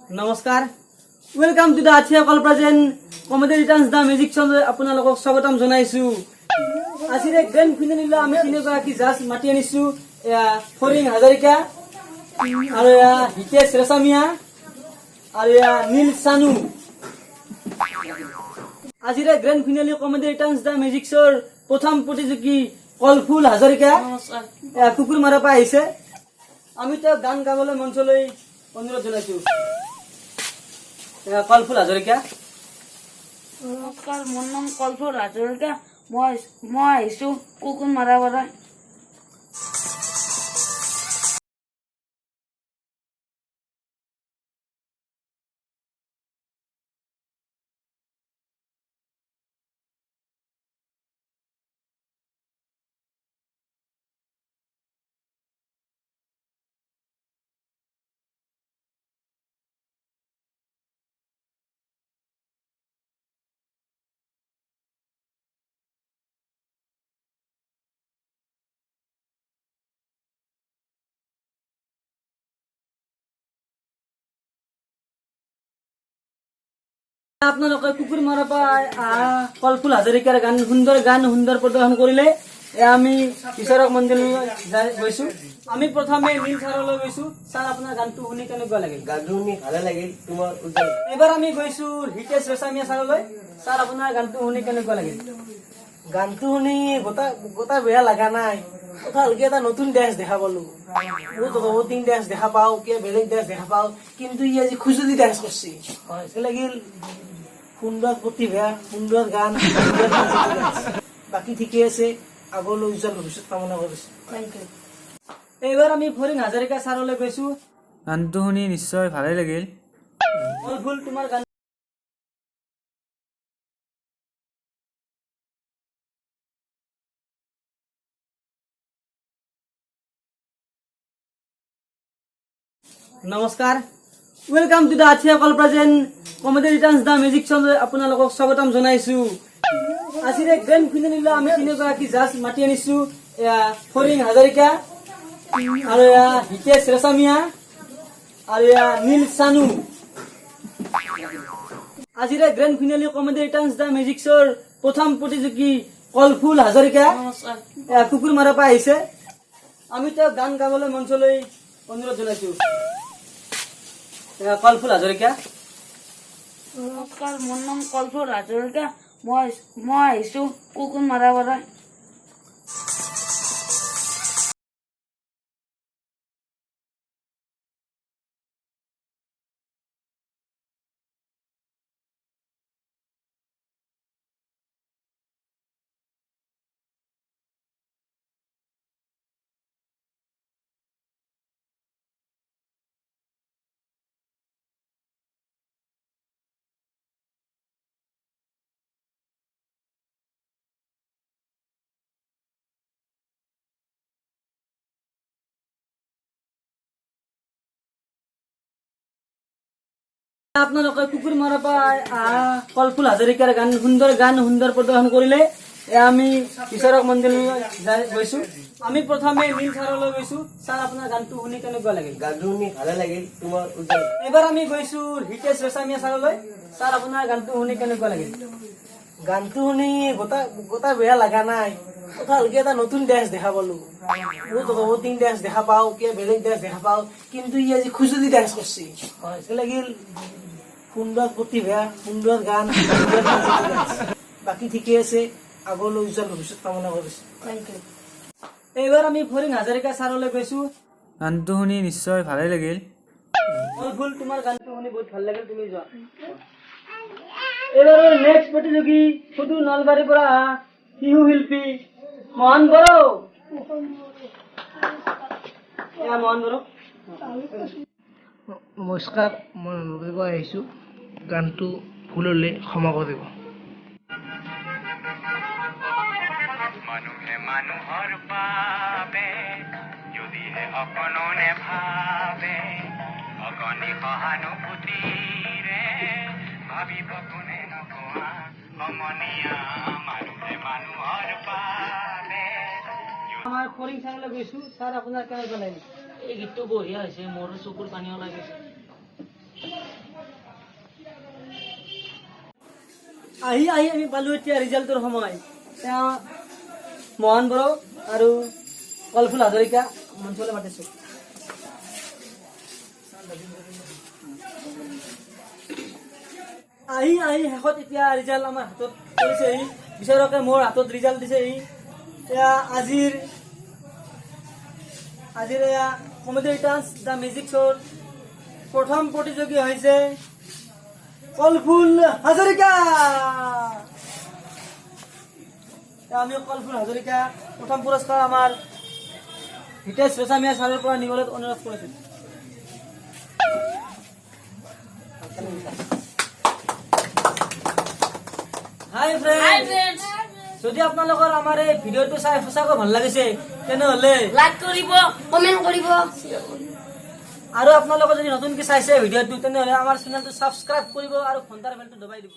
নমস্কাৰ welcome to the Athiya কল present comedy returns the music Chandra আপোনালোকক স্বাগতম জনাইছো। আজিৰ গ্ৰেণ্ড ফিনালে আমি তিনিগৰাকী জাজ মাতি আনিছো, ফৰিং হাজৰিকা আৰু হিতেশ ৰেশমিয়া আৰু নীল চানু। আজিৰ গ্ৰেণ্ড ফিনালে কমেডি ৰিটাৰ্নছ দা মিউজিকৰ প্ৰথম প্ৰতিযোগী কলফুল হাজৰিকা কুকুৰ মাৰা পৰা আহিছে। আমি তেওঁক গান গাবলৈ মঞ্চলৈ অনুৰোধ জনাইছো। কলফুল হাজৰিকা। নমস্কাৰ, মোৰ নাম কলফুল হাজৰিকা। মই আহিছো কুকুৰ মাৰা পৰা। আপোনালোকে কুকুৰ মাৰা পৰা কলফুল হাজৰিকাৰ সুন্দৰ প্ৰদৰ্শন কৰিলে। আমি ঈশ্বৰক মন্দিৰলৈ গৈছো। আমি প্ৰথমে নীল ছাৰলৈ গৈছো। ছাৰ, আপোনাৰ গানটো শুনি কেনেকুৱা লাগিল? গানটো শুনি ভালে লাগিল তোমাৰ। এইবাৰ আমি গৈছো হিতেশ ৰেশমিয়া ছাৰলৈ। ছাৰ, আপোনাৰ গানটো শুনি কেনেকুৱা লাগিল? গানটো শুনি গোটা বেয়া লগা নাই। ভালকে এটা নতুন ডেন্স দেখা পালো। বহুত ডেন্স দেখা পাও, কিবা বেলেগ ডেন্স দেখা পাও, কিন্তু ই আজি খুজুলি ডেন্স করছে। লাগিল সুন্দৰ প্ৰতিভা, সুন্দৰ গান, বাকী ঠিকে আছে। আগলৈ উজ্জ্বল ভৱিষ্যত কামনা কৰিছো। এইবাৰ আমি ফৰিং হাজৰিকা ছাৰলৈ গৈছো। গানটো শুনি নিশ্চয় ভালেই লাগিল। কলফুল, তোমাৰ গান নমস্কাৰ ওয়েলকাম টু দা আথিয়া কল present comedy returns the music Chandra আপোনালোকক স্বাগতম জনাইছো। আজিৰ গ্ৰেণ্ড ফিনালে আমি তিনিগৰাকী জাজ মাতি আনিছো, ফৰিং হাজৰিকা আৰু হিতেশ ৰেশমিয়া আৰু নীল চানু। আজিৰ গ্ৰেণ্ড ফিনালে কমেডি ৰিটাৰ্নছ দা মিউজিকৰ প্ৰথম প্ৰতিযোগী কলফুল হাজৰিকা কুকুৰ মাৰা পৰা আহিছে। আমি তেওঁক গান গাবলৈ মঞ্চলৈ অনুৰোধ জনাইছো। কলফুল হাজৰিকা। নমস্কাৰ, মোৰ নাম কলফুল হাজৰিকা। মই আহিছো কুকুৰ মাৰা পৰা। আপোনালোকে কুকুৰ মাৰা পৰা কলফুল হাজৰিকাৰ সুন্দৰ প্ৰদৰ্শন কৰিলে। আমি ঈশ্বৰক মন্দিৰলৈ গৈছো। আমি প্ৰথমে নীল ছাৰলৈ গৈছো। ছাৰ, আপোনাৰ গানটো শুনি কেনেকুৱা লাগিল? গানটো শুনি ভালে লাগিল তোমাৰ। এইবাৰ আমি গৈছো হিতেশ ৰেশমিয়া ছাৰলৈ। ছাৰ, আপোনাৰ গানটো শুনি কেনেকুৱা লাগিল? গানটো শুনি গোটা বেয়া লগা নাই। ভালকে এটা নতুন ডেন্স দেখা পালো। বহুত ডেন্স দেখা পাও, কিবা বেলেগ ডেন্স দেখা পাও, কিন্তু ই আজি খুজুলি ডেন্স করছে। লাগিল সুন্দৰ প্ৰতিভা, সুন্দৰ গান, বাকী ঠিকে আছে। আগলৈ উজ্জ্বল ভৱিষ্যত কামনা কৰিছো। এইবাৰ আমি ফৰিং হাজৰিকা ছাৰলৈ গৈছো। গানটো শুনি নিশ্চয় ভালেই লাগিল। কলফুল, তোমাৰ গানটো শুনি বহুত ভাল লাগিল, তুমি যোৱা। এইবাৰ নেক্সট প্ৰতিযোগী সুদূৰ নলবাৰীৰ পৰা শিশু শিল্পী মোহন বড়ো। মোহন বড়ো। নমস্কাৰ, মই নলবাৰীৰ পৰা আহিছো। গানটো ভুল হলে ক্ষমা কৰিব। মানুহে মানুহৰ বাবে যদিহে অকণো নেভাবে, অগণি সহানুভূতিৰে ভাবিব কোনে নকোৱা সমনীয়া। মানুহে মানুহৰ বাবে। আমাৰ ফৰিং ছাৰলৈ গৈছো। ছাৰ, আপোনাৰ কেনেকুৱা লাগিল? এই গীতটো বঢ়িয়া হৈছে, মোৰ চকুৰ পানী ওলাই গৈছে। আহি আমি পালো এতিয়া ৰিজাল্টৰ সময় তেওঁ মোহন বড়ো আৰু কলফুল হাজৰিকা মঞ্চলৈ মাতিছো আহি শেষত এতিয়া ৰিজাল্ট আমাৰ হাতত পৰিছেহি বিচাৰকে মোৰ হাতত ৰিজাল্ট দিছেহি এয়া আজিৰ এয়া কমেডি ৰিটাৰ্ণছ দ্য মিউজিক শ্ব'ৰ প্ৰথম প্ৰতিযোগী হৈছে কলফুল হাজৰিকা আমি কলফুল হাজৰিকা প্ৰথম পুৰস্কাৰ আমাৰ হিতেশ ৰেচামিয়া ছাৰৰ পৰা নিবলৈ অনুৰোধ কৰিছো হাই ফ্ৰেণ্ডছ যদি আপোনালোকৰ আমাৰ এই ভিডিঅ'টো চাই সঁচাকৈ ভাল লাগিছে তেনেহ'লে লাইক কৰিব কমেণ্ট কৰিব আৰু আপোনালোকে যদি নতুনকৈ চাইছে ভিডিঅ'টো তেনেহ'লে আমাৰ চেনেলটো ছাবস্ক্ৰাইব কৰিব আৰু ঘণ্টাৰ বেলটো দবাই দিব